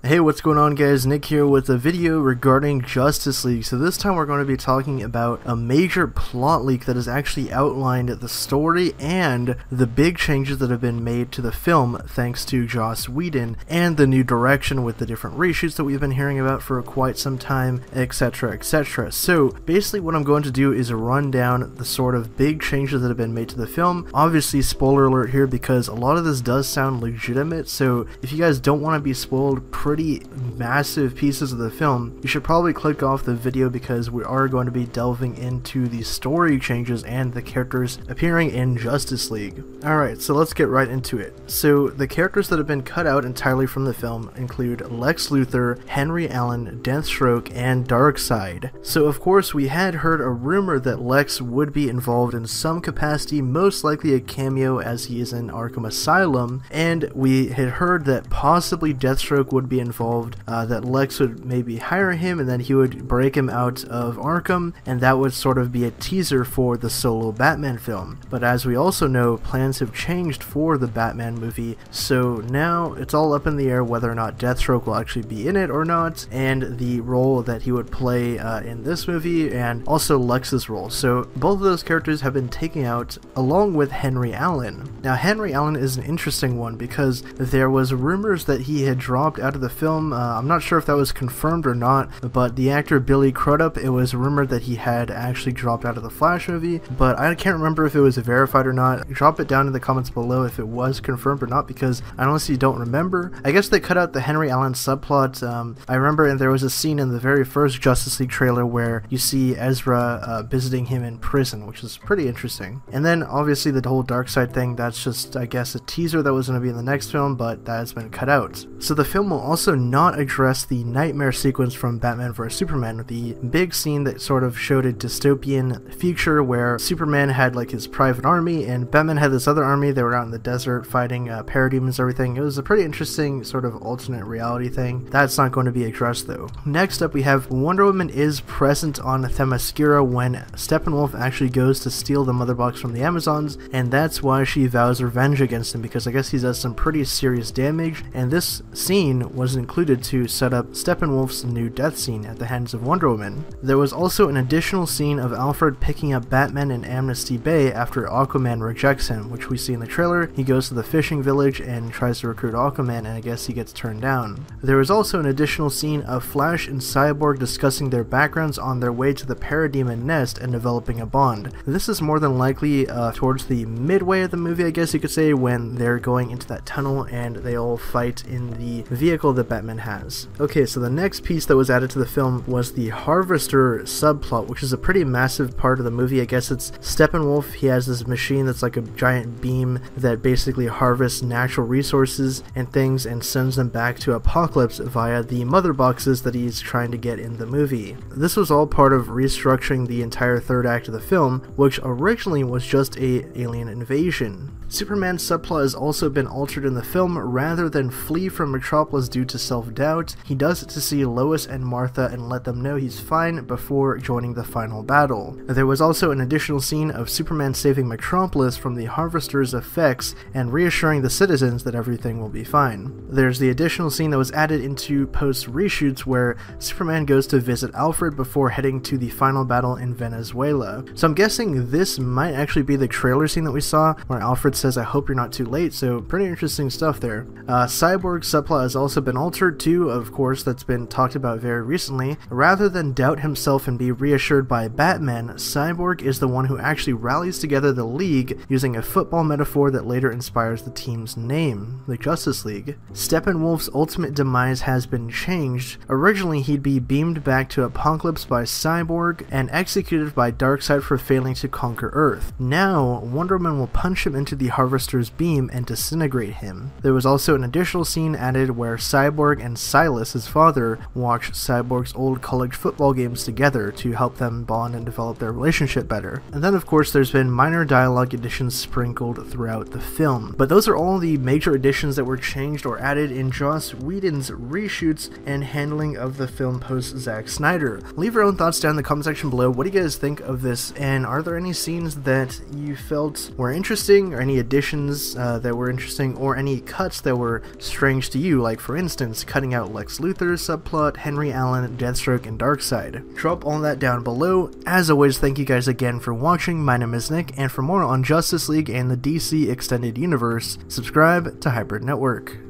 Hey, what's going on guys? Nick here with a video regarding Justice League. So this time we're going to be talking about a major plot leak that has actually outlined the story and the big changes that have been made to the film thanks to Joss Whedon and the new direction with the different reshoots that we've been hearing about for quite some time, etc, etc. So basically what I'm going to do is run down the sort of big changes that have been made to the film. Obviously spoiler alert here because a lot of this does sound legitimate, so if you guys don't want to be spoiled pretty massive pieces of the film, you should probably click off the video because we are going to be delving into the story changes and the characters appearing in Justice League. Alright, so let's get right into it. So the characters that have been cut out entirely from the film include Lex Luthor, Henry Allen, Deathstroke, and Darkseid. So of course we had heard a rumor that Lex would be involved in some capacity, most likely a cameo as he is in Arkham Asylum, and we had heard that possibly Deathstroke would be involved, that Lex would maybe hire him and then he would break him out of Arkham, and that would sort of be a teaser for the solo Batman film. But as we also know, plans have changed for the Batman movie, so now it's all up in the air whether or not Deathstroke will actually be in it or not, and the role that he would play in this movie, and also Lex's role. So both of those characters have been taken out along with Henry Allen. Now Henry Allen is an interesting one because there was rumors that he had dropped out of the film. I'm not sure if that was confirmed or not, but the actor Billy Crudup, it was rumored that he had actually dropped out of the Flash movie, but I can't remember if it was verified or not. Drop it down in the comments below if it was confirmed or not, because I honestly don't remember. I guess they cut out the Henry Allen subplot. I remember there was a scene in the very first Justice League trailer where you see Ezra visiting him in prison, which is pretty interesting. And then obviously the whole Darkseid thing, that's just, I guess, a teaser that was going to be in the next film, but that has been cut out. So the film will also not address the nightmare sequence from Batman vs Superman, the big scene that sort of showed a dystopian future where Superman had like his private army and Batman had this other army. They were out in the desert fighting parademons and everything. It was a pretty interesting sort of alternate reality thing. That's not going to be addressed though. Next up we have Wonder Woman is present on Themyscira when Steppenwolf actually goes to steal the mother box from the Amazons, and that's why she vows revenge against him, because I guess he does some pretty serious damage, and this scene was included to set up Steppenwolf's new death scene at the hands of Wonder Woman. There was also an additional scene of Alfred picking up Batman in Amnesty Bay after Aquaman rejects him, which we see in the trailer. He goes to the fishing village and tries to recruit Aquaman, and I guess he gets turned down. There was also an additional scene of Flash and Cyborg discussing their backgrounds on their way to the Parademon nest and developing a bond. This is more than likely towards the midway of the movie, I guess you could say, when they're going into that tunnel and they all fight in the vehicle that Batman has. Okay, so the next piece that was added to the film was the Harvester subplot, which is a pretty massive part of the movie. I guess it's Steppenwolf. He has this machine that's like a giant beam that basically harvests natural resources and things and sends them back to Apocalypse via the mother boxes that he's trying to get in the movie. This was all part of restructuring the entire third act of the film, which originally was just a alien invasion. Superman's subplot has also been altered in the film. Rather than flee from Metropolis due to self-doubt, he does it to see Lois and Martha and let them know he's fine before joining the final battle. There was also an additional scene of Superman saving Metropolis from the Harvester's effects and reassuring the citizens that everything will be fine. There's the additional scene that was added into post-reshoots where Superman goes to visit Alfred before heading to the final battle in Venezuela. So I'm guessing this might actually be the trailer scene that we saw where Alfred says, "I hope you're not too late," so pretty interesting stuff there. Cyborg subplot has also been altered too, of course, that's been talked about very recently. Rather than doubt himself and be reassured by Batman, Cyborg is the one who actually rallies together the League using a football metaphor that later inspires the team's name, the Justice League. Steppenwolf's ultimate demise has been changed. Originally he'd be beamed back to Apocalypse by Cyborg and executed by Darkseid for failing to conquer Earth. Now Wonder Woman will punch him into the Harvester's beam and disintegrate him. There was also an additional scene added where Cyborg and Silas, his father, watch Cyborg's old college football games together to help them bond and develop their relationship better. And then of course there's been minor dialogue additions sprinkled throughout the film. But those are all the major additions that were changed or added in Joss Whedon's reshoots and handling of the film post Zack Snyder. Leave your own thoughts down in the comment section below. What do you guys think of this, and are there any scenes that you felt were interesting, or any additions that were interesting, or any cuts that were strange to you? Like for instance, instance, cutting out Lex Luthor's subplot, Henry Allen, Deathstroke, and Darkseid. Drop all that down below. As always, thank you guys again for watching. My name is Nick, and for more on Justice League and the DC Extended Universe, subscribe to Hybrid Network.